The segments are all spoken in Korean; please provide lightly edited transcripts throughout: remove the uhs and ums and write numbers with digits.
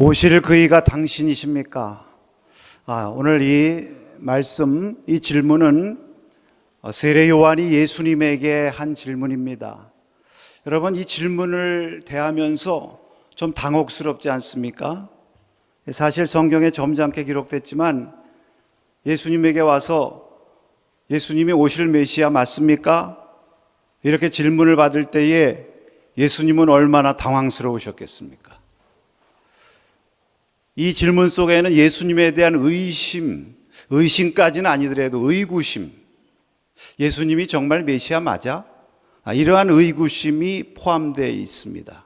오실 그이가 당신이십니까? 오늘 이 말씀, 이 질문은 세례 요한이 예수님에게 한 질문입니다. 여러분, 이 질문을 대하면서 좀 당혹스럽지 않습니까? 사실 성경에 점잖게 기록됐지만 예수님에게 와서 예수님이 오실 메시아 맞습니까? 이렇게 질문을 받을 때에 예수님은 얼마나 당황스러우셨겠습니까? 이 질문 속에는 예수님에 대한 의심까지는 아니더라도 의구심, 예수님이 정말 메시아 맞아? 이러한 의구심이 포함되어 있습니다.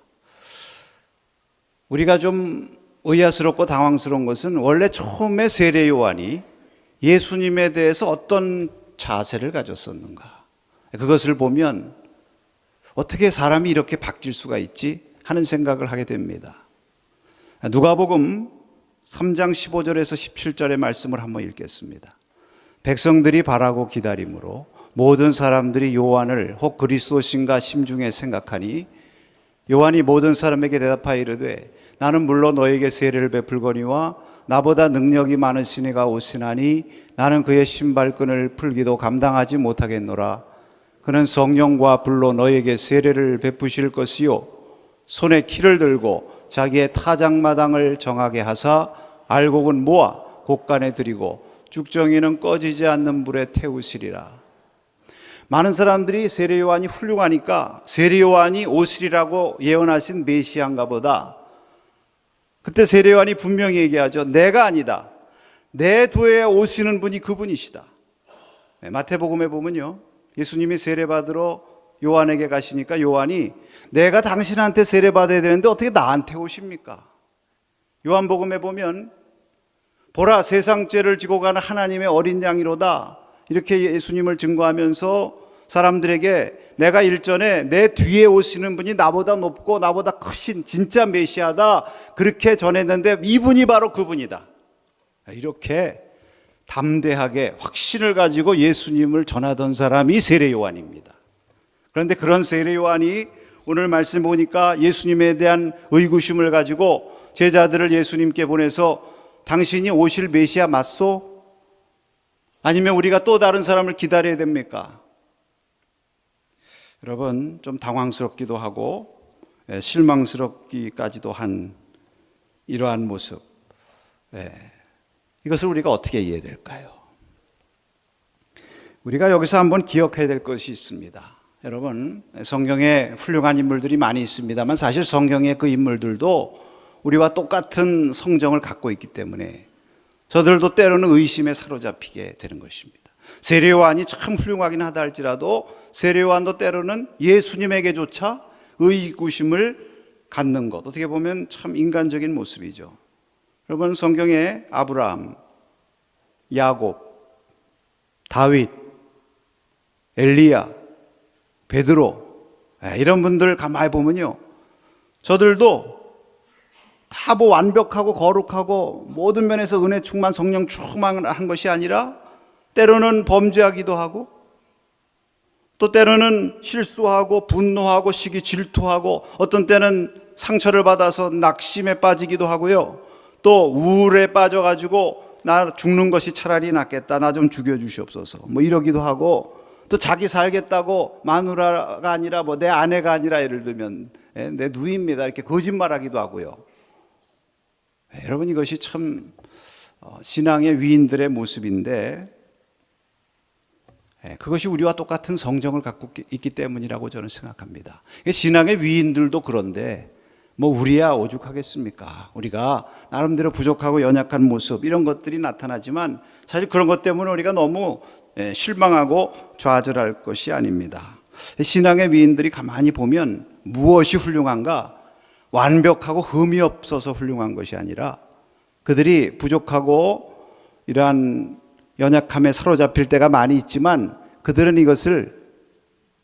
우리가 좀 의아스럽고 당황스러운 것은 원래 처음에 세례 요한이 예수님에 대해서 어떤 자세를 가졌었는가, 그것을 보면 어떻게 사람이 이렇게 바뀔 수가 있지 하는 생각을 하게 됩니다. 누가복음 3장 15절에서 17절의 말씀을 한번 읽겠습니다. 백성들이 바라고 기다림으로 모든 사람들이 요한을 혹 그리스도신가 심중에 생각하니 요한이 모든 사람에게 대답하여 이르되 나는 물론 너에게 세례를 베풀거니와 나보다 능력이 많으신 이가 오시나니 나는 그의 신발끈을 풀기도 감당하지 못하겠노라. 그는 성령과 불로 너에게 세례를 베푸실 것이요 손에 키를 들고 자기의 타작마당을 정하게 하사 알곡은 모아 곡간에 들이고 죽정이는 꺼지지 않는 불에 태우시리라. 많은 사람들이 세례 요한이 훌륭하니까 세례 요한이 오시리라고 예언하신 메시아인가 보다. 그때 세례 요한이 분명히 얘기하죠. 내가 아니다. 내 뒤에 오시는 분이 그분이시다. 마태복음에 보면요, 예수님이 세례받으러 요한에게 가시니까 요한이 내가 당신한테 세례받아야 되는데 어떻게 나한테 오십니까? 요한복음에 보면 보라 세상 죄를 지고 가는 하나님의 어린 양이로다, 이렇게 예수님을 증거하면서 사람들에게 내가 일전에 내 뒤에 오시는 분이 나보다 높고 나보다 크신 진짜 메시아다, 그렇게 전했는데 이분이 바로 그분이다, 이렇게 담대하게 확신을 가지고 예수님을 전하던 사람이 세례 요한입니다. 그런데 그런 세례 요한이 오늘 말씀 보니까 예수님에 대한 의구심을 가지고 제자들을 예수님께 보내서 당신이 오실 메시아 맞소? 아니면 우리가 또 다른 사람을 기다려야 됩니까? 여러분, 좀 당황스럽기도 하고 실망스럽기까지도 한 이러한 모습, 이것을 우리가 어떻게 이해해야 될까요? 우리가 여기서 한번 기억해야 될 것이 있습니다. 여러분, 성경에 훌륭한 인물들이 많이 있습니다만 사실 성경의 그 인물들도 우리와 똑같은 성정을 갖고 있기 때문에 저들도 때로는 의심에 사로잡히게 되는 것입니다. 세례 요한이 참 훌륭하긴 하다 할지라도 세례 요한도 때로는 예수님에게조차 의구심을 갖는 것, 어떻게 보면 참 인간적인 모습이죠. 여러분, 성경에 아브라함, 야곱, 다윗, 엘리야, 베드로, 이런 분들 가만히 보면요, 저들도 다 뭐 완벽하고 거룩하고 모든 면에서 은혜 충만 성령 충만한 것이 아니라 때로는 범죄하기도 하고 또 때로는 실수하고 분노하고 시기 질투하고 어떤 때는 상처를 받아서 낙심에 빠지기도 하고요, 또 우울에 빠져가지고 나 죽는 것이 차라리 낫겠다, 나 좀 죽여주시옵소서 뭐 이러기도 하고, 또 자기 살겠다고 마누라가 아니라 뭐 내 아내가 아니라 예를 들면 내 누이입니다 이렇게 거짓말하기도 하고요. 여러분, 이것이 참 신앙의 위인들의 모습인데 그것이 우리와 똑같은 성정을 갖고 있기 때문이라고 저는 생각합니다. 신앙의 위인들도 그런데 뭐 우리야 오죽하겠습니까? 우리가 나름대로 부족하고 연약한 모습, 이런 것들이 나타나지만 사실 그런 것 때문에 우리가 너무 실망하고 좌절할 것이 아닙니다. 신앙의 위인들이 가만히 보면 무엇이 훌륭한가? 완벽하고 흠이 없어서 훌륭한 것이 아니라 그들이 부족하고 이러한 연약함에 사로잡힐 때가 많이 있지만 그들은 이것을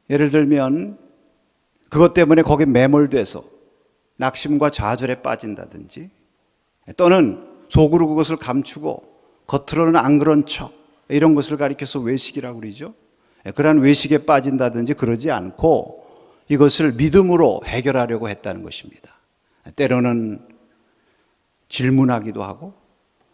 예를 들면 그것 때문에 거기에 매몰돼서 낙심과 좌절에 빠진다든지, 또는 속으로 그것을 감추고 겉으로는 안 그런 척, 이런 것을 가리켜서 외식이라고 그러죠. 그러한 외식에 빠진다든지 그러지 않고 이것을 믿음으로 해결하려고 했다는 것입니다. 때로는 질문하기도 하고,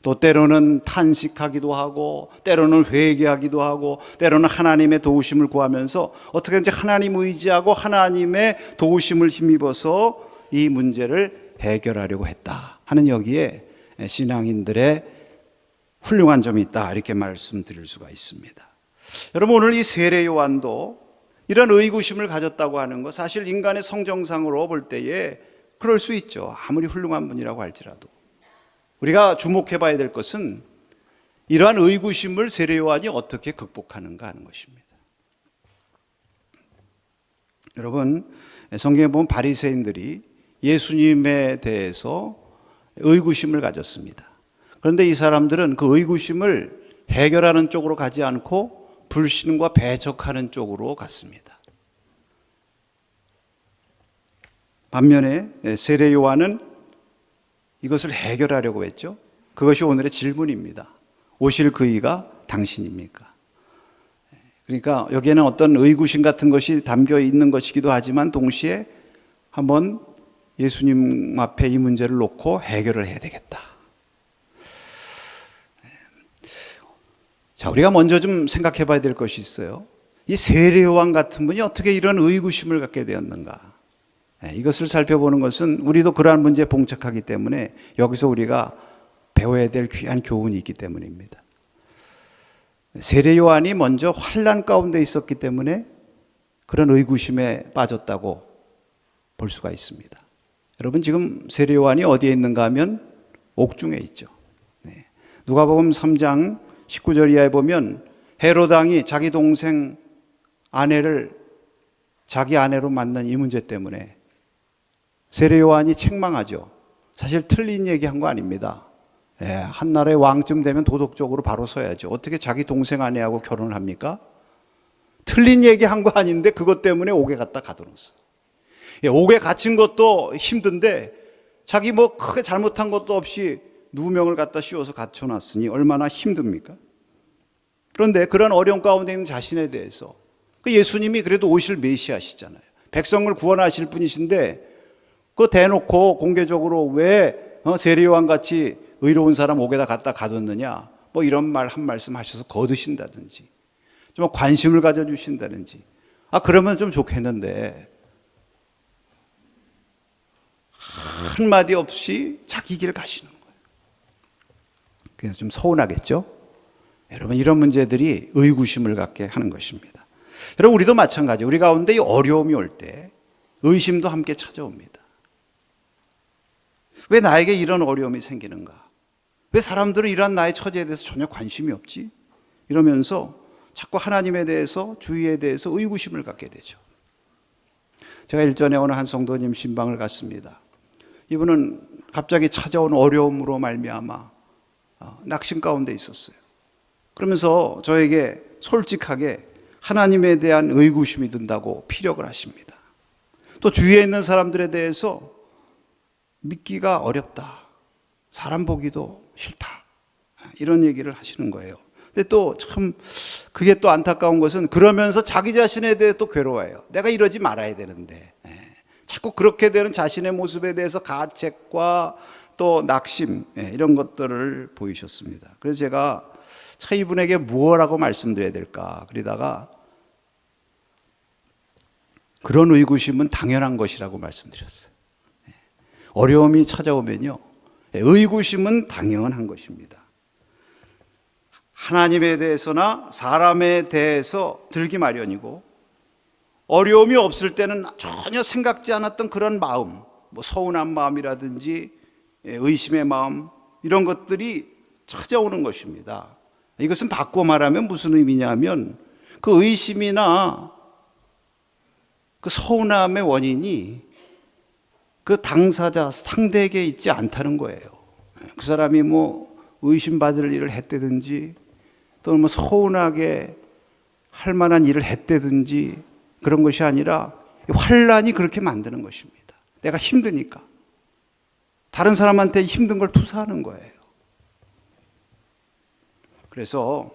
또 때로는 탄식하기도 하고, 때로는 회개하기도 하고, 때로는 하나님의 도우심을 구하면서 어떻게든지 하나님 의지하고 하나님의 도우심을 힘입어서 이 문제를 해결하려고 했다 하는, 여기에 신앙인들의 훌륭한 점이 있다, 이렇게 말씀드릴 수가 있습니다. 여러분, 오늘 이 세례 요한도 이런 의구심을 가졌다고 하는 것, 사실 인간의 성정상으로 볼 때에 그럴 수 있죠. 아무리 훌륭한 분이라고 할지라도. 우리가 주목해 봐야 될 것은 이러한 의구심을 세례 요한이 어떻게 극복하는가 하는 것입니다. 여러분, 성경에 보면 바리새인들이 예수님에 대해서 의구심을 가졌습니다. 그런데 이 사람들은 그 의구심을 해결하는 쪽으로 가지 않고 불신과 배척하는 쪽으로 갔습니다. 반면에 세례 요한은 이것을 해결하려고 했죠. 그것이 오늘의 질문입니다. 오실 그이가 당신입니까? 그러니까 여기에는 어떤 의구심 같은 것이 담겨 있는 것이기도 하지만 동시에 한번 예수님 앞에 이 문제를 놓고 해결을 해야 되겠다. 자, 우리가 먼저 좀 생각해 봐야 될 것이 있어요. 이 세례 요한 같은 분이 어떻게 이런 의구심을 갖게 되었는가? 이것을 살펴보는 것은 우리도 그러한 문제에 봉착하기 때문에 여기서 우리가 배워야 될 귀한 교훈이 있기 때문입니다. 세례 요한이 먼저 환난 가운데 있었기 때문에 그런 의구심에 빠졌다고 볼 수가 있습니다. 여러분, 지금 세례 요한이 어디에 있는가 하면 옥중에 있죠. 누가복음 3장 19절 이하에 보면 헤롯 왕이 자기 동생 아내를 자기 아내로 만난 이 문제 때문에 세례 요한이 책망하죠. 사실 틀린 얘기한 거 아닙니다. 한 나라의 왕쯤 되면 도덕적으로 바로 서야죠. 어떻게 자기 동생 아내하고 결혼을 합니까? 틀린 얘기한 거 아닌데 그것 때문에 옥에 갖다 가둬놨어. 옥에 갇힌 것도 힘든데 자기 뭐 크게 잘못한 것도 없이 누명을 갖다 씌워서 갇혀놨으니 얼마나 힘듭니까? 그런데 그런 어려움 가운데 있는 자신에 대해서 예수님이 그래도 오실 메시아시잖아요. 백성을 구원하실 분이신데 그거 대놓고 공개적으로 왜 세례 요한 같이 의로운 사람 옥에다 갖다 가뒀느냐, 뭐 이런 말 한 말씀 하셔서 거두신다든지 좀 관심을 가져주신다든지, 그러면 좀 좋겠는데 한마디 없이 자기 길 가시는 거예요. 그래서 좀 서운하겠죠? 여러분, 이런 문제들이 의구심을 갖게 하는 것입니다. 여러분, 우리도 마찬가지. 우리 가운데 이 어려움이 올 때 의심도 함께 찾아옵니다. 왜 나에게 이런 어려움이 생기는가? 왜 사람들은 이러한 나의 처지에 대해서 전혀 관심이 없지? 이러면서 자꾸 하나님에 대해서, 주위에 대해서 의구심을 갖게 되죠. 제가 일전에 어느 한 성도님 신방을 갔습니다. 이분은 갑자기 찾아온 어려움으로 말미암아 낙심 가운데 있었어요. 그러면서 저에게 솔직하게 하나님에 대한 의구심이 든다고 피력을 하십니다. 또 주위에 있는 사람들에 대해서 믿기가 어렵다, 사람 보기도 싫다, 이런 얘기를 하시는 거예요. 근데 또 참 그게 또 안타까운 것은 그러면서 자기 자신에 대해 또 괴로워해요. 내가 이러지 말아야 되는데. 자꾸 그렇게 되는 자신의 모습에 대해서 가책과 또 낙심, 이런 것들을 보이셨습니다. 그래서 제가 참 이분에게 무엇라고 말씀드려야 될까 그러다가 그런 의구심은 당연한 것이라고 말씀드렸어요. 어려움이 찾아오면요, 의구심은 당연한 것입니다. 하나님에 대해서나 사람에 대해서 들기 마련이고, 어려움이 없을 때는 전혀 생각지 않았던 그런 마음, 뭐 서운한 마음이라든지 의심의 마음, 이런 것들이 찾아오는 것입니다. 이것은 바꿔 말하면 무슨 의미냐면 그 의심이나 그 서운함의 원인이 그 당사자, 상대에게 있지 않다는 거예요. 그 사람이 뭐 의심받을 일을 했다든지 또는 뭐 서운하게 할 만한 일을 했다든지 그런 것이 아니라 환난이 그렇게 만드는 것입니다. 내가 힘드니까 다른 사람한테 힘든 걸 투사하는 거예요. 그래서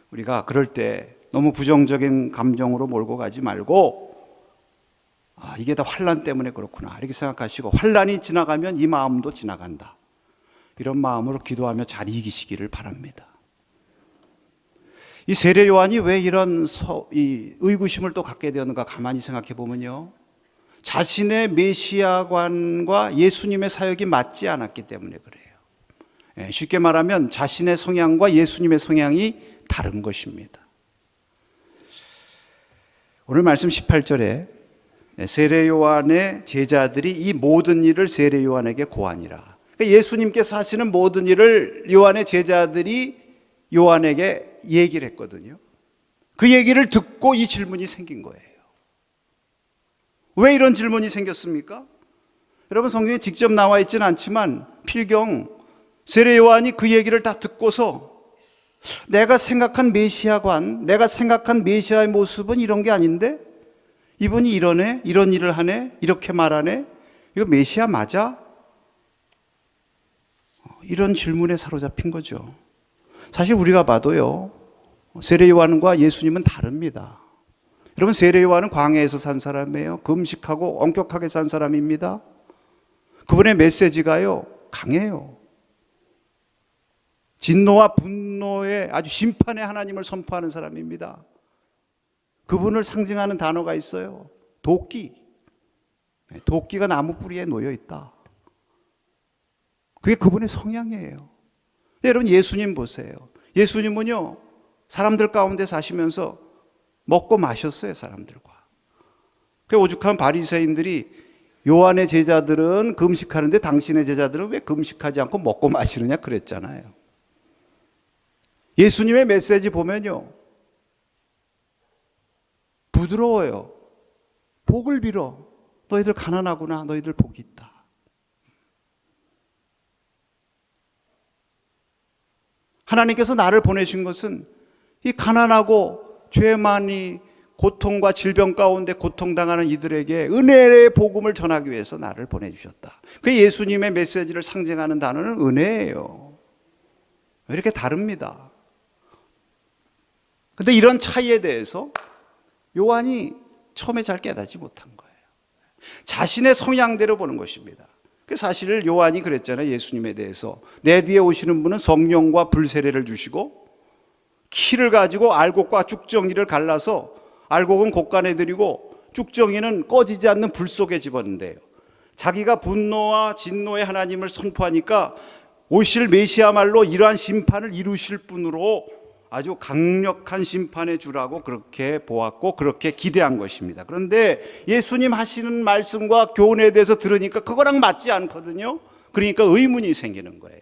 우리가 그럴 때 너무 부정적인 감정으로 몰고 가지 말고 이게 다 환난 때문에 그렇구나 이렇게 생각하시고, 환난이 지나가면 이 마음도 지나간다. 이런 마음으로 기도하며 잘 이기시기를 바랍니다. 이 세례 요한이 왜 이런 이 의구심을 또 갖게 되었는가 가만히 생각해 보면요, 자신의 메시아관과 예수님의 사역이 맞지 않았기 때문에 그래요. 쉽게 말하면 자신의 성향과 예수님의 성향이 다른 것입니다. 오늘 말씀 18절에 세례 요한의 제자들이 이 모든 일을 세례 요한에게 고하니라. 그러니까 예수님께서 하시는 모든 일을 요한의 제자들이 요한에게 얘기를 했거든요. 그 얘기를 듣고 이 질문이 생긴 거예요. 왜 이런 질문이 생겼습니까? 여러분, 성경에 직접 나와 있지는 않지만 필경 세례 요한이 그 얘기를 다 듣고서 내가 생각한 메시아관, 내가 생각한 메시아의 모습은 이런 게 아닌데 이분이 이러네, 이런 일을 하네, 이렇게 말하네, 이거 메시아 맞아? 이런 질문에 사로잡힌 거죠. 사실 우리가 봐도요, 세례 요한과 예수님은 다릅니다. 여러분, 세례 요한은 광야에서 산 사람이에요. 금식하고 엄격하게 산 사람입니다. 그분의 메시지가요, 강해요. 진노와 분노의 아주 심판의 하나님을 선포하는 사람입니다. 그분을 상징하는 단어가 있어요. 도끼. 도끼가 나무 뿌리에 놓여 있다. 그게 그분의 성향이에요. 여러분, 예수님 보세요. 예수님은요, 사람들 가운데 사시면서 먹고 마셨어요, 사람들과. 그 오죽한 바리새인들이 요한의 제자들은 금식하는데 당신의 제자들은 왜 금식하지 않고 먹고 마시느냐 그랬잖아요. 예수님의 메시지 보면요, 부드러워요. 복을 빌어. 너희들 가난하구나. 너희들 복이 있다. 하나님께서 나를 보내신 것은 이 가난하고 죄 많이 고통과 질병 가운데 고통당하는 이들에게 은혜의 복음을 전하기 위해서 나를 보내주셨다. 그 예수님의 메시지를 상징하는 단어는 은혜예요. 이렇게 다릅니다. 그런데 이런 차이에 대해서 요한이 처음에 잘 깨닫지 못한 거예요. 자신의 성향대로 보는 것입니다. 사실 요한이 그랬잖아요. 예수님에 대해서 내 뒤에 오시는 분은 성령과 불세례를 주시고 키를 가지고 알곡과 쭉정이를 갈라서 알곡은 곡간에 들이고 쭉정이는 꺼지지 않는 불 속에 집었는데요, 자기가 분노와 진노의 하나님을 선포하니까 오실 메시아 말로 이러한 심판을 이루실 분으로 아주 강력한 심판의 주라고 그렇게 보았고 그렇게 기대한 것입니다. 그런데 예수님 하시는 말씀과 교훈에 대해서 들으니까 그거랑 맞지 않거든요. 그러니까 의문이 생기는 거예요.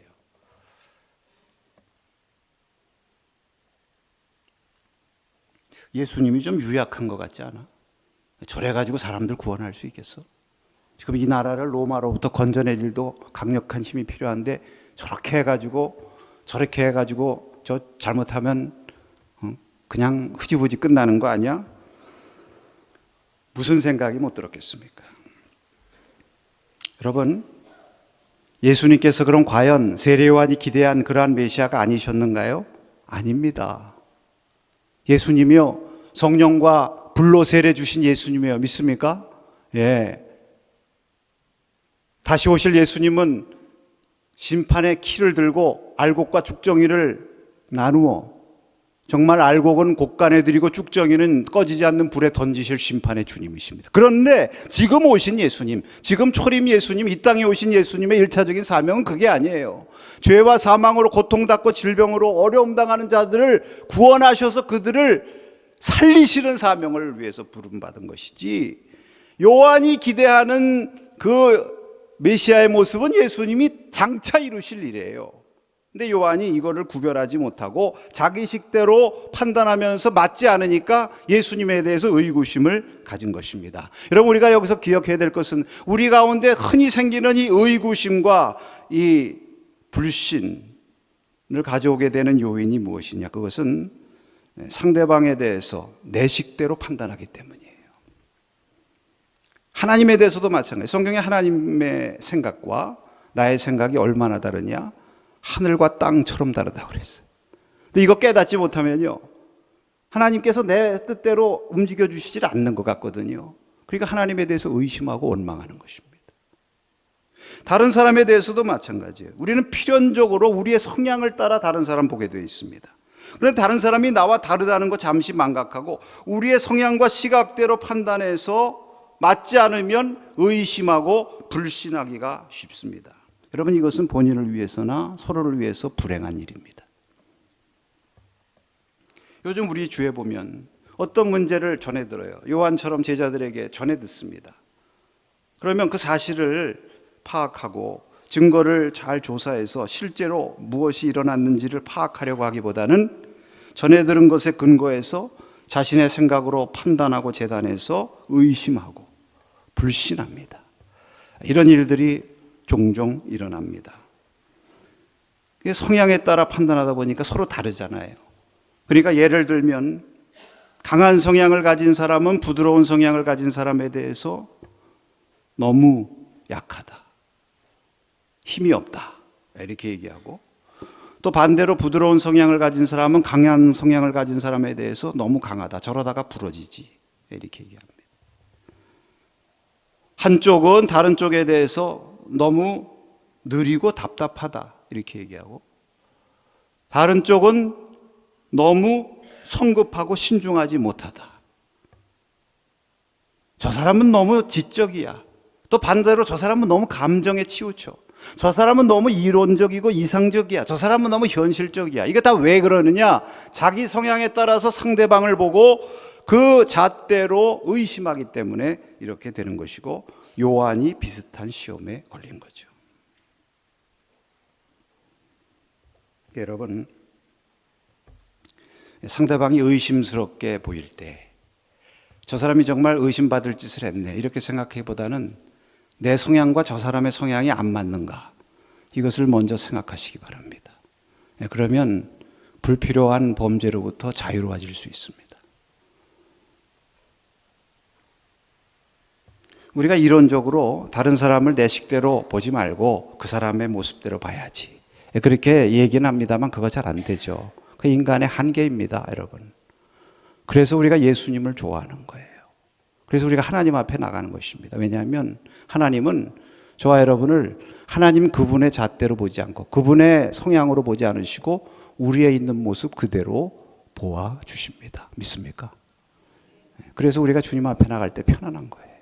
예수님이 좀 유약한 것 같지 않아? 저래가지고 사람들 구원할 수 있겠어? 지금 이 나라를 로마로부터 건져낼 일도 강력한 힘이 필요한데 저렇게 해가지고 저렇게 해가지고 저 잘못하면 그냥 흐지부지 끝나는 거 아니야? 무슨 생각이 못 들었겠습니까? 여러분, 예수님께서 그럼 과연 세례 요한이 기대한 그러한 메시아가 아니셨는가요? 아닙니다. 예수님이요, 성령과 불로 세례 주신 예수님이요, 믿습니까? 예. 다시 오실 예수님은 심판의 키를 들고 알곡과 쭉정이를 나누어 정말 알곡은 곡간에 들이고 쭉정이는 꺼지지 않는 불에 던지실 심판의 주님이십니다. 그런데 지금 오신 예수님, 지금 초림 예수님, 이 땅에 오신 예수님의 일차적인 사명은 그게 아니에요. 죄와 사망으로 고통받고 질병으로 어려움 당하는 자들을 구원하셔서 그들을 살리시는 사명을 위해서 부름받은 것이지, 요한이 기대하는 그 메시아의 모습은 예수님이 장차 이루실 일이에요. 근데 요한이 이거를 구별하지 못하고 자기 식대로 판단하면서 맞지 않으니까 예수님에 대해서 의구심을 가진 것입니다. 여러분, 우리가 여기서 기억해야 될 것은 우리 가운데 흔히 생기는 이 의구심과 이 불신을 가져오게 되는 요인이 무엇이냐? 그것은 상대방에 대해서 내 식대로 판단하기 때문이에요. 하나님에 대해서도 마찬가지예요. 성경에 하나님의 생각과 나의 생각이 얼마나 다르냐? 하늘과 땅처럼 다르다고 그랬어요. 근데 이거 깨닫지 못하면요, 하나님께서 내 뜻대로 움직여 주시질 않는 것 같거든요. 그러니까 하나님에 대해서 의심하고 원망하는 것입니다. 다른 사람에 대해서도 마찬가지예요. 우리는 필연적으로 우리의 성향을 따라 다른 사람 보게 되어 있습니다. 그런데 다른 사람이 나와 다르다는 거 잠시 망각하고 우리의 성향과 시각대로 판단해서 맞지 않으면 의심하고 불신하기가 쉽습니다. 여러분, 이것은 본인을 위해서나 서로를 위해서 불행한 일입니다. 요즘 우리 주에 보면 어떤 문제를 전해 들어요. 요한처럼 제자들에게 전해 듣습니다. 그러면 그 사실을 파악하고 증거를 잘 조사해서 실제로 무엇이 일어났는지를 파악하려고 하기보다는 전해 들은 것에 근거해서 자신의 생각으로 판단하고 재단해서 의심하고 불신합니다. 이런 일들이 종종 일어납니다. 성향에 따라 판단하다 보니까 서로 다르잖아요. 그러니까 예를 들면 강한 성향을 가진 사람은 부드러운 성향을 가진 사람에 대해서 너무 약하다, 힘이 없다, 이렇게 얘기하고, 또 반대로 부드러운 성향을 가진 사람은 강한 성향을 가진 사람에 대해서 너무 강하다, 저러다가 부러지지, 이렇게 얘기합니다. 한쪽은 다른 쪽에 대해서 너무 느리고 답답하다, 이렇게 얘기하고, 다른 쪽은 너무 성급하고 신중하지 못하다. 저 사람은 너무 지적이야. 또 반대로 저 사람은 너무 감정에 치우쳐. 저 사람은 너무 이론적이고 이상적이야. 저 사람은 너무 현실적이야. 이게 다 왜 그러느냐? 자기 성향에 따라서 상대방을 보고 그 잣대로 의심하기 때문에 이렇게 되는 것이고, 요한이 비슷한 시험에 걸린 거죠. 여러분, 상대방이 의심스럽게 보일 때 저 사람이 정말 의심받을 짓을 했네, 이렇게 생각하기보다는 내 성향과 저 사람의 성향이 안 맞는가, 이것을 먼저 생각하시기 바랍니다. 그러면 불필요한 범죄로부터 자유로워질 수 있습니다. 우리가 이론적으로 다른 사람을 내 식대로 보지 말고 그 사람의 모습대로 봐야지, 그렇게 얘기는 합니다만 그거 잘 안 되죠. 그 인간의 한계입니다, 여러분. 그래서 우리가 예수님을 좋아하는 거예요. 그래서 우리가 하나님 앞에 나가는 것입니다. 왜냐하면 하나님은 저와 여러분을 하나님 그분의 잣대로 보지 않고 그분의 성향으로 보지 않으시고 우리의 있는 모습 그대로 보아 주십니다. 믿습니까? 그래서 우리가 주님 앞에 나갈 때 편안한 거예요.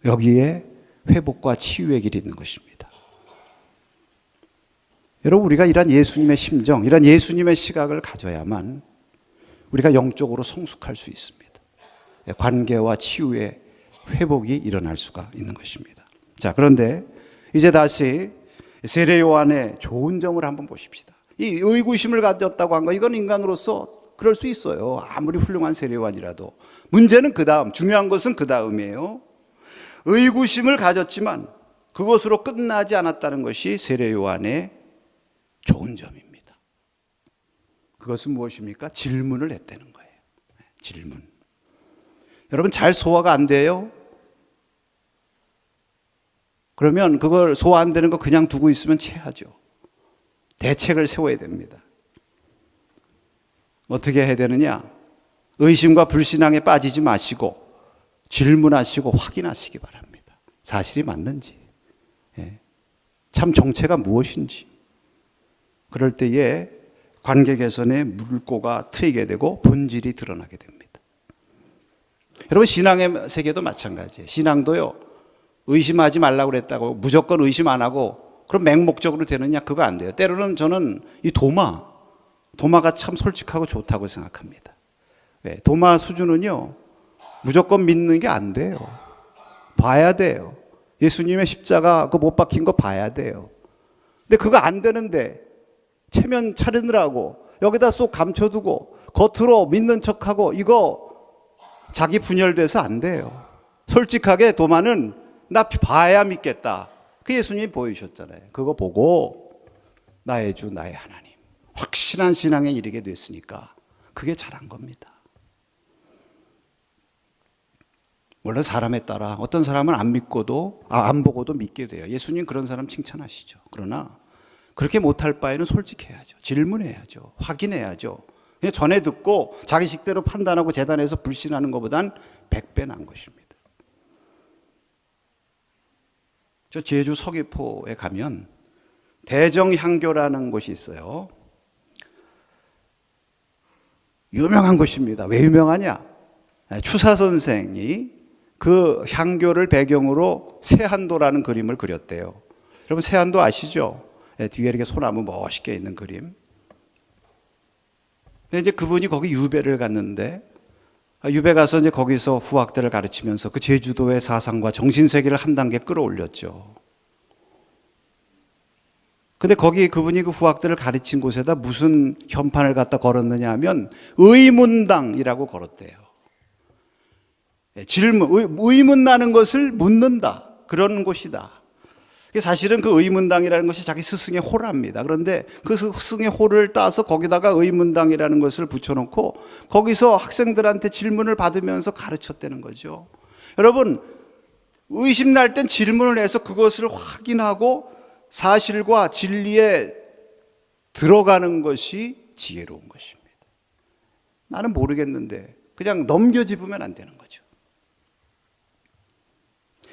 여기에 회복과 치유의 길이 있는 것입니다. 여러분, 우리가 이런 예수님의 심정, 이런 예수님의 시각을 가져야만 우리가 영적으로 성숙할 수 있습니다. 관계와 치유의 회복이 일어날 수가 있는 것입니다. 자, 그런데 이제 다시 세례 요한의 좋은 점을 한번 보십시다. 이 의구심을 가졌다고 한 거, 이건 인간으로서 그럴 수 있어요. 아무리 훌륭한 세례 요한이라도. 문제는 그 다음, 중요한 것은 그 다음이에요. 의구심을 가졌지만 그것으로 끝나지 않았다는 것이 세례 요한의 좋은 점입니다. 그것은 무엇입니까? 질문을 했다는 거예요. 질문. 여러분, 잘 소화가 안 돼요? 그러면 그걸 소화 안 되는 거 그냥 두고 있으면 체하죠. 대책을 세워야 됩니다. 어떻게 해야 되느냐? 의심과 불신앙에 빠지지 마시고 질문하시고 확인하시기 바랍니다. 사실이 맞는지, 참 정체가 무엇인지. 그럴 때에 관계 개선의 물꼬가 트이게 되고 본질이 드러나게 됩니다. 여러분, 신앙의 세계도 마찬가지예요. 신앙도요, 의심하지 말라고 그랬다고 무조건 의심 안 하고 그럼 맹목적으로 되느냐? 그거 안 돼요. 때로는 저는 이 도마가 참 솔직하고 좋다고 생각합니다. 왜? 도마 수준은요, 무조건 믿는 게 안 돼요. 봐야 돼요. 예수님의 십자가 그 못 박힌 거 봐야 돼요. 근데 그거 안 되는데 체면 차리느라고 여기다 쏙 감춰두고 겉으로 믿는 척하고, 이거 자기 분열돼서 안 돼요. 솔직하게 도마는 나 봐야 믿겠다. 그 예수님이 보여주셨잖아요. 그거 보고 나의 주 나의 하나님, 확실한 신앙에 이르게 됐으니까 그게 잘한 겁니다. 물론 사람에 따라 어떤 사람은 안 믿고도 안 보고도 믿게 돼요. 예수님 그런 사람 칭찬하시죠. 그러나 그렇게 못할 바에는 솔직해야죠. 질문해야죠. 확인해야죠. 그냥 전에 듣고 자기 식대로 판단하고 재단해서 불신하는 것보단 100배 난 것입니다. 저 제주 서귀포에 가면 대정향교라는 곳이 있어요. 유명한 곳입니다. 왜 유명하냐? 추사 선생이 그 향교를 배경으로 세한도라는 그림을 그렸대요. 여러분 세한도 아시죠? 뒤에 이렇게 소나무 멋있게 있는 그림. 이제 그분이 거기 유배를 갔는데 유배 가서 이제 거기서 후학들을 가르치면서 그 제주도의 사상과 정신세계를 한 단계 끌어올렸죠. 근데 거기 그분이 그 후학들을 가르친 곳에다 무슨 현판을 갖다 걸었느냐 하면 의문당이라고 걸었대요. 질문, 의문나는 것을 묻는다. 그런 곳이다. 사실은 그 의문당이라는 것이 자기 스승의 호랍니다. 그런데 그 스승의 호를 따서 거기다가 의문당이라는 것을 붙여놓고 거기서 학생들한테 질문을 받으면서 가르쳤다는 거죠. 여러분, 의심날 땐 질문을 해서 그것을 확인하고 사실과 진리에 들어가는 것이 지혜로운 것입니다. 나는 모르겠는데 그냥 넘겨짚으면 안 되는 거죠.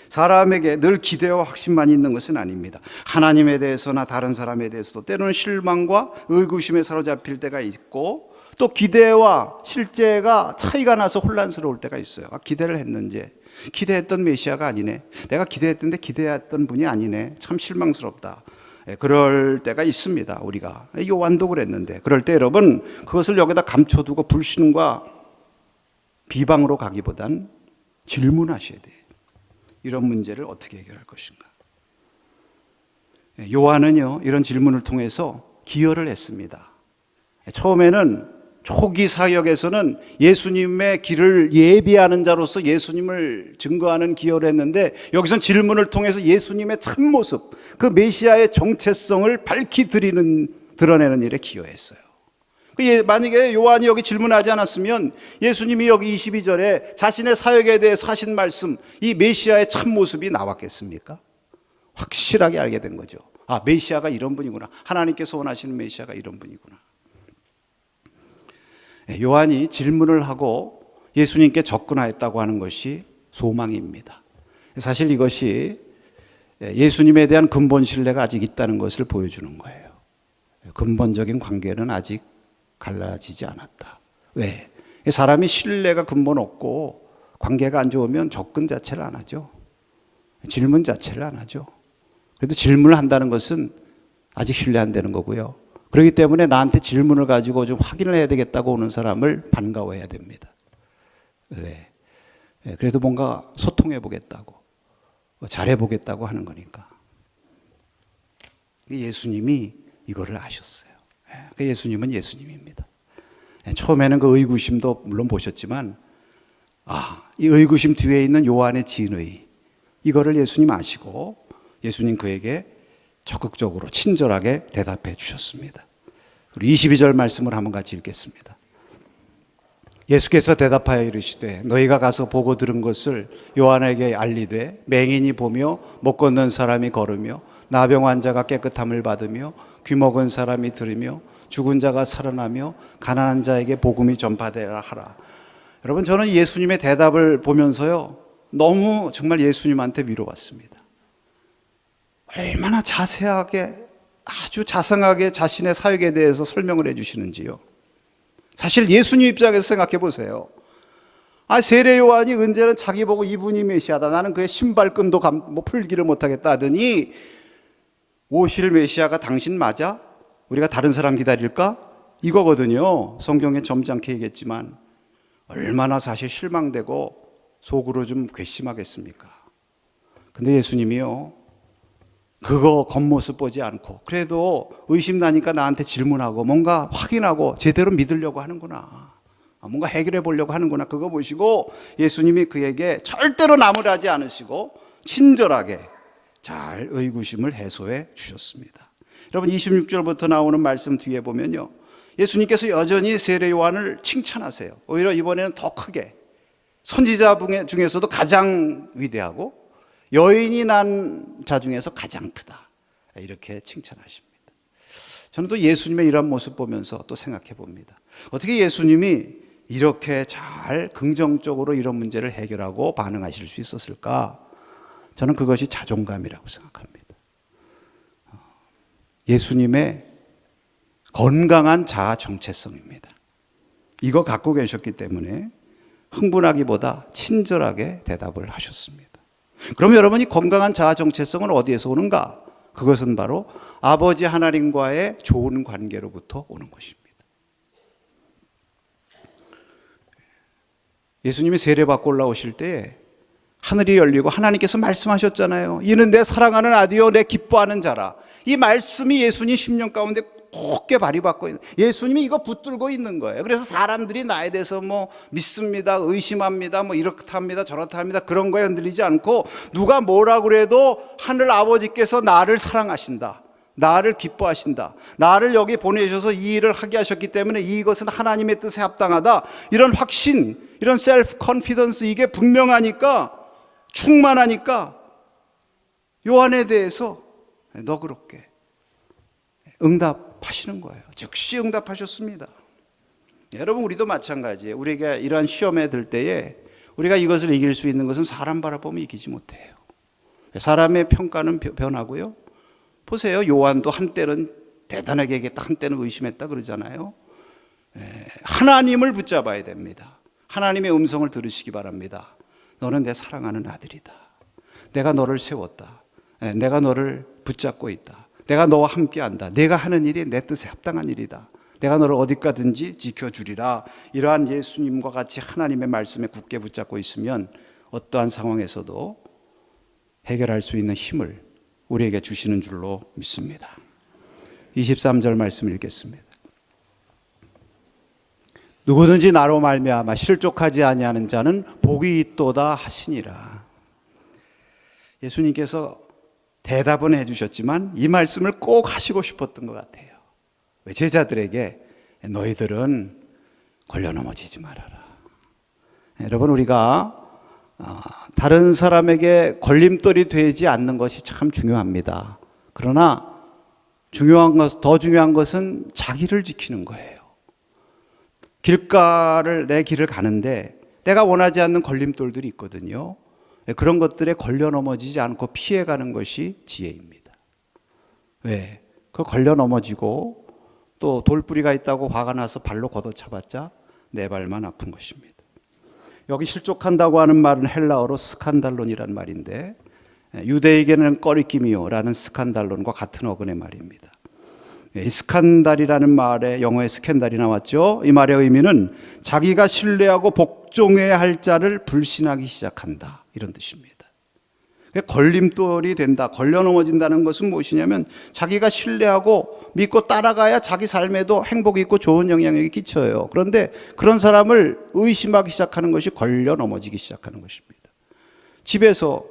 사람에게 늘 기대와 확신만 있는 것은 아닙니다. 하나님에 대해서나 다른 사람에 대해서도 때로는 실망과 의구심에 사로잡힐 때가 있고 또 기대와 실제가 차이가 나서 혼란스러울 때가 있어요. 기대를 했는지 기대했던 메시아가 아니네. 내가 기대했던데 기대했던 분이 아니네. 참 실망스럽다. 그럴 때가 있습니다. 우리가 요한도 그랬는데 그럴 때 여러분 그것을 여기다 감춰두고 불신과 비방으로 가기보단 질문하셔야 돼요. 이런 문제를 어떻게 해결할 것인가? 요한은요 이런 질문을 통해서 기여를 했습니다. 처음에는 초기 사역에서는 예수님의 길을 예비하는 자로서 예수님을 증거하는 기여를 했는데 여기선 질문을 통해서 예수님의 참모습, 그 메시아의 정체성을 밝히 드러내는 일에 기여했어요. 만약에 요한이 여기 질문하지 않았으면 예수님이 여기 22절에 자신의 사역에 대해서 하신 말씀, 이 메시아의 참모습이 나왔겠습니까? 확실하게 알게 된 거죠. 아, 메시아가 이런 분이구나. 하나님께서 원하시는 메시아가 이런 분이구나. 요한이 질문을 하고 예수님께 접근하였다고 하는 것이 소망입니다. 사실 이것이 예수님에 대한 근본 신뢰가 아직 있다는 것을 보여주는 거예요. 근본적인 관계는 아직 갈라지지 않았다. 왜? 사람이 신뢰가 근본 없고 관계가 안 좋으면 접근 자체를 안 하죠. 질문 자체를 안 하죠. 그래도 질문을 한다는 것은 아직 신뢰 안 되는 거고요. 그렇기 때문에 나한테 질문을 가지고 좀 확인을 해야 되겠다고 오는 사람을 반가워해야 됩니다. 왜? 그래도 뭔가 소통해 보겠다고, 잘해 보겠다고 하는 거니까. 예수님이 이거를 아셨어요. 예수님은 예수님입니다. 처음에는 그 의구심도 물론 보셨지만, 이 의구심 뒤에 있는 요한의 진의, 이거를 예수님 아시고 예수님 그에게 적극적으로 친절하게 대답해 주셨습니다. 그리고 22절 말씀을 한번 같이 읽겠습니다. 예수께서 대답하여 이르시되 너희가 가서 보고 들은 것을 요한에게 알리되 맹인이 보며 못 걷는 사람이 걸으며 나병 환자가 깨끗함을 받으며 귀 먹은 사람이 들으며 죽은 자가 살아나며 가난한 자에게 복음이 전파되라 하라. 여러분, 저는 예수님의 대답을 보면서요 너무 정말 예수님한테 위로받습니다. 얼마나 자세하게 아주 자상하게 자신의 사역에 대해서 설명을 해 주시는지요. 사실 예수님 입장에서 생각해 보세요. 세례 요한이 언제는 자기 보고 이분이 메시아다, 나는 그의 신발끈도 풀기를 못하겠다 하더니 오실 메시아가 당신 맞아? 우리가 다른 사람 기다릴까? 이거거든요. 성경에 점잖게 얘기했지만 얼마나 사실 실망되고 속으로 좀 괘씸하겠습니까? 근데 예수님이요 그거 겉모습 보지 않고 그래도 의심나니까 나한테 질문하고 뭔가 확인하고 제대로 믿으려고 하는구나, 뭔가 해결해 보려고 하는구나, 그거 보시고 예수님이 그에게 절대로 나무라지 않으시고 친절하게 잘 의구심을 해소해 주셨습니다. 여러분 26절부터 나오는 말씀 뒤에 보면요 예수님께서 여전히 세례 요한을 칭찬하세요. 오히려 이번에는 더 크게 선지자 중에서도 가장 위대하고 여인이 난 자 중에서 가장 크다, 이렇게 칭찬하십니다. 저는 또 예수님의 이런 모습 보면서 또 생각해 봅니다. 어떻게 예수님이 이렇게 잘 긍정적으로 이런 문제를 해결하고 반응하실 수 있었을까? 저는 그것이 자존감이라고 생각합니다. 예수님의 건강한 자아 정체성입니다. 이거 갖고 계셨기 때문에 흥분하기보다 친절하게 대답을 하셨습니다. 그럼 여러분이 건강한 자아 정체성은 어디에서 오는가? 그것은 바로 아버지 하나님과의 좋은 관계로부터 오는 것입니다. 예수님이 세례받고 올라오실 때에 하늘이 열리고 하나님께서 말씀하셨잖아요. 이는 내 사랑하는 아들이요 내 기뻐하는 자라. 이 말씀이 예수님 심령 가운데 굳게 발휘받고 있는, 예수님이 이거 붙들고 있는 거예요. 그래서 사람들이 나에 대해서 뭐 믿습니다, 의심합니다, 뭐 이렇다 합니다, 저렇다 합니다, 그런 거에 흔들리지 않고 누가 뭐라 그래도 하늘 아버지께서 나를 사랑하신다, 나를 기뻐하신다, 나를 여기 보내셔서 이 일을 하게 하셨기 때문에 이것은 하나님의 뜻에 합당하다, 이런 확신, 이런 셀프 컨피던스, 이게 분명하니까, 충만하니까 요한에 대해서 너그럽게 응답하시는 거예요. 즉시 응답하셨습니다. 여러분, 우리도 마찬가지예요. 우리가 이러한 시험에 들 때에 우리가 이것을 이길 수 있는 것은 사람 바라보면 이기지 못해요. 사람의 평가는 변하고요. 보세요. 요한도 한때는 대단하게 얘기했다, 한때는 의심했다 그러잖아요. 하나님을 붙잡아야 됩니다. 하나님의 음성을 들으시기 바랍니다. 너는 내 사랑하는 아들이다. 내가 너를 세웠다. 내가 너를 붙잡고 있다. 내가 너와 함께한다. 내가 하는 일이 내 뜻에 합당한 일이다. 내가 너를 어디 가든지 지켜주리라. 이러한 예수님과 같이 하나님의 말씀에 굳게 붙잡고 있으면 어떠한 상황에서도 해결할 수 있는 힘을 우리에게 주시는 줄로 믿습니다. 23절 말씀 읽겠습니다. 누구든지 나로 말미암아 실족하지 아니하는 자는 복이 있도다 하시니라. 예수님께서 대답은 해주셨지만 이 말씀을 꼭 하시고 싶었던 것 같아요. 왜? 제자들에게 너희들은 걸려 넘어지지 말아라. 여러분, 우리가 다른 사람에게 걸림돌이 되지 않는 것이 참 중요합니다. 그러나 더 중요한 것은 자기를 지키는 거예요. 내 길을 가는데 내가 원하지 않는 걸림돌들이 있거든요. 그런 것들에 걸려 넘어지지 않고 피해가는 것이 지혜입니다. 왜? 그 걸려 넘어지고 또 돌뿌리가 있다고 화가 나서 발로 걷어차봤자 내 발만 아픈 것입니다. 여기 실족한다고 하는 말은 헬라어로 스칸달론이라는 말인데, 유대에게는 꺼리낌이요 라는 스칸달론과 같은 어근의 말입니다. 이 스칸달이라는 말에 영어에 스캔달이 나왔죠. 이 말의 의미는 자기가 신뢰하고 복종해야 할 자를 불신하기 시작한다, 이런 뜻입니다. 걸림돌이 된다, 걸려 넘어진다는 것은 무엇이냐면 자기가 신뢰하고 믿고 따라가야 자기 삶에도 행복이 있고 좋은 영향력이 끼쳐요. 그런데 그런 사람을 의심하기 시작하는 것이 걸려 넘어지기 시작하는 것입니다. 집에서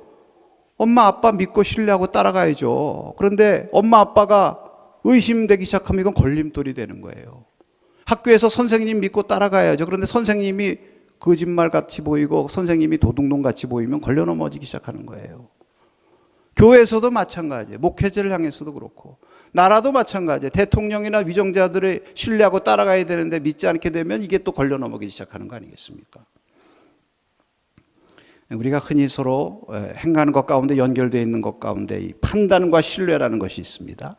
엄마 아빠 믿고 신뢰하고 따라가야죠. 그런데 엄마 아빠가 의심되기 시작하면 이건 걸림돌이 되는 거예요. 학교에서 선생님 믿고 따라가야죠. 그런데 선생님이 거짓말같이 보이고 선생님이 도둑놈 같이 보이면 걸려 넘어지기 시작하는 거예요. 교회에서도 마찬가지예요. 목회자를 향해서도 그렇고, 나라도 마찬가지예요. 대통령이나 위정자들을 신뢰하고 따라가야 되는데 믿지 않게 되면 이게 또 걸려 넘어지기 시작하는 거 아니겠습니까? 우리가 흔히 서로 행하는 것 가운데 연결되어 있는 것 가운데 이 판단과 신뢰라는 것이 있습니다.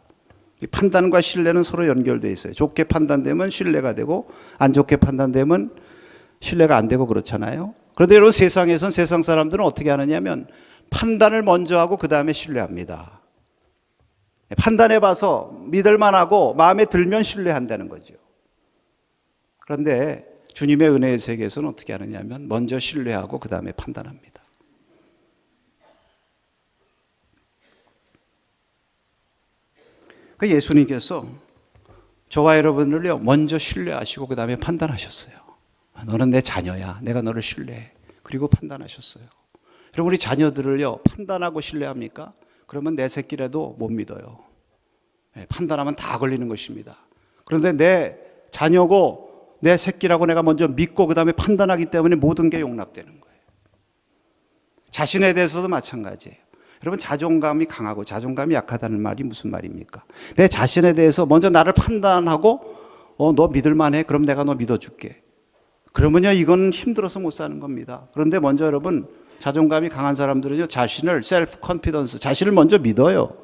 이 판단과 신뢰는 서로 연결되어 있어요. 좋게 판단되면 신뢰가 되고 안 좋게 판단되면 신뢰가 안 되고 그렇잖아요. 그런데 여러분, 세상에선 세상 사람들은 어떻게 하느냐면 판단을 먼저 하고 그 다음에 신뢰합니다. 판단해봐서 믿을만하고 마음에 들면 신뢰한다는 거죠. 그런데 주님의 은혜의 세계에서는 어떻게 하느냐면 먼저 신뢰하고 그 다음에 판단합니다. 그 예수님께서 저와 여러분을요 먼저 신뢰하시고 그 다음에 판단하셨어요. 너는 내 자녀야, 내가 너를 신뢰해. 그리고 판단하셨어요. 여러분, 우리 자녀들을요 판단하고 신뢰합니까? 그러면 내 새끼라도 못 믿어요. 판단하면 다 걸리는 것입니다. 그런데 내 자녀고 내 새끼라고 내가 먼저 믿고 그 다음에 판단하기 때문에 모든 게 용납되는 거예요. 자신에 대해서도 마찬가지예요. 여러분, 자존감이 강하고 자존감이 약하다는 말이 무슨 말입니까? 내 자신에 대해서 먼저 나를 판단하고 너 믿을만해? 그럼 내가 너 믿어줄게. 그러면요 이건 힘들어서 못 사는 겁니다. 그런데 먼저 여러분, 자존감이 강한 사람들은요, 자신을 셀프 컨피던스, 자신을 먼저 믿어요.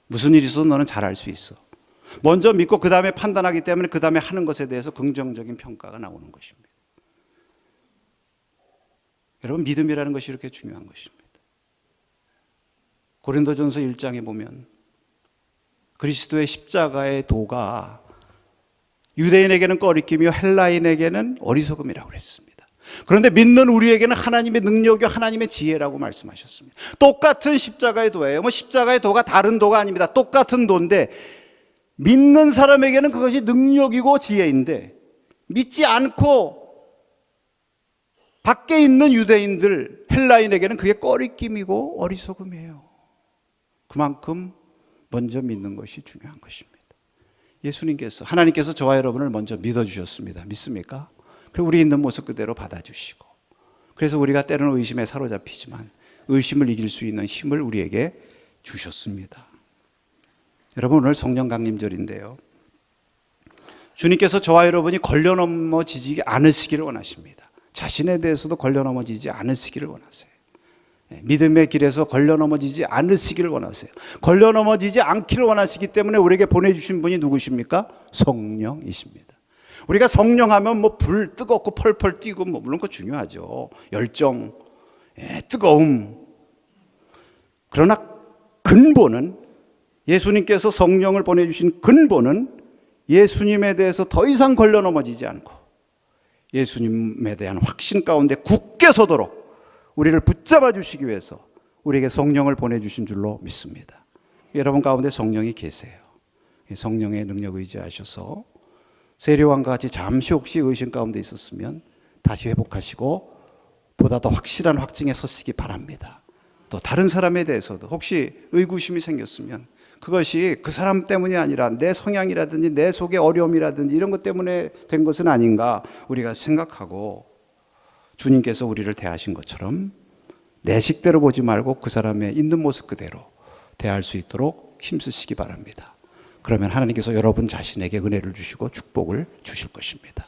무슨 일이 있어도 너는 잘할 수 있어. 먼저 믿고 그 다음에 판단하기 때문에 그 다음에 하는 것에 대해서 긍정적인 평가가 나오는 것입니다. 여러분, 믿음이라는 것이 이렇게 중요한 것입니다. 고린도전서 1장에 보면 그리스도의 십자가의 도가 유대인에게는 꺼리낌이요 헬라인에게는 어리석음이라고 그랬습니다. 그런데 믿는 우리에게는 하나님의 능력이요 하나님의 지혜라고 말씀하셨습니다. 똑같은 십자가의 도예요. 십자가의 도가 다른 도가 아닙니다. 똑같은 도인데 믿는 사람에게는 그것이 능력이고 지혜인데 믿지 않고 밖에 있는 유대인들, 헬라인에게는 그게 꺼리낌이고 어리석음이에요. 그만큼 먼저 믿는 것이 중요한 것입니다. 예수님께서, 하나님께서 저와 여러분을 먼저 믿어주셨습니다. 믿습니까? 그리고 우리 있는 모습 그대로 받아주시고, 그래서 우리가 때로는 의심에 사로잡히지만 의심을 이길 수 있는 힘을 우리에게 주셨습니다. 여러분, 오늘 성령 강림절인데요, 주님께서 저와 여러분이 걸려 넘어지지 않으시기를 원하십니다. 자신에 대해서도 걸려 넘어지지 않으시기를 원하세요. 믿음의 길에서 걸려 넘어지지 않으시기를 원하세요. 걸려 넘어지지 않기를 원하시기 때문에 우리에게 보내주신 분이 누구십니까? 성령이십니다. 우리가 성령하면 불 뜨겁고 펄펄 뛰고 물론 그거 중요하죠. 열정, 뜨거움. 그러나 근본은, 예수님께서 성령을 보내주신 근본은 예수님에 대해서 더 이상 걸려 넘어지지 않고 예수님에 대한 확신 가운데 굳게 서도록 우리를 붙잡아 주시기 위해서 우리에게 성령을 보내주신 줄로 믿습니다. 여러분 가운데 성령이 계세요. 성령의 능력 의지하셔서 세례요한과 같이 잠시 혹시 의심 가운데 있었으면 다시 회복하시고 보다 더 확실한 확증에 서시기 바랍니다. 또 다른 사람에 대해서도 혹시 의구심이 생겼으면 그것이 그 사람 때문이 아니라 내 성향이라든지 내 속의 어려움이라든지 이런 것 때문에 된 것은 아닌가 우리가 생각하고, 주님께서 우리를 대하신 것처럼 내 식대로 보지 말고 그 사람의 있는 모습 그대로 대할 수 있도록 힘쓰시기 바랍니다. 그러면 하나님께서 여러분 자신에게 은혜를 주시고 축복을 주실 것입니다.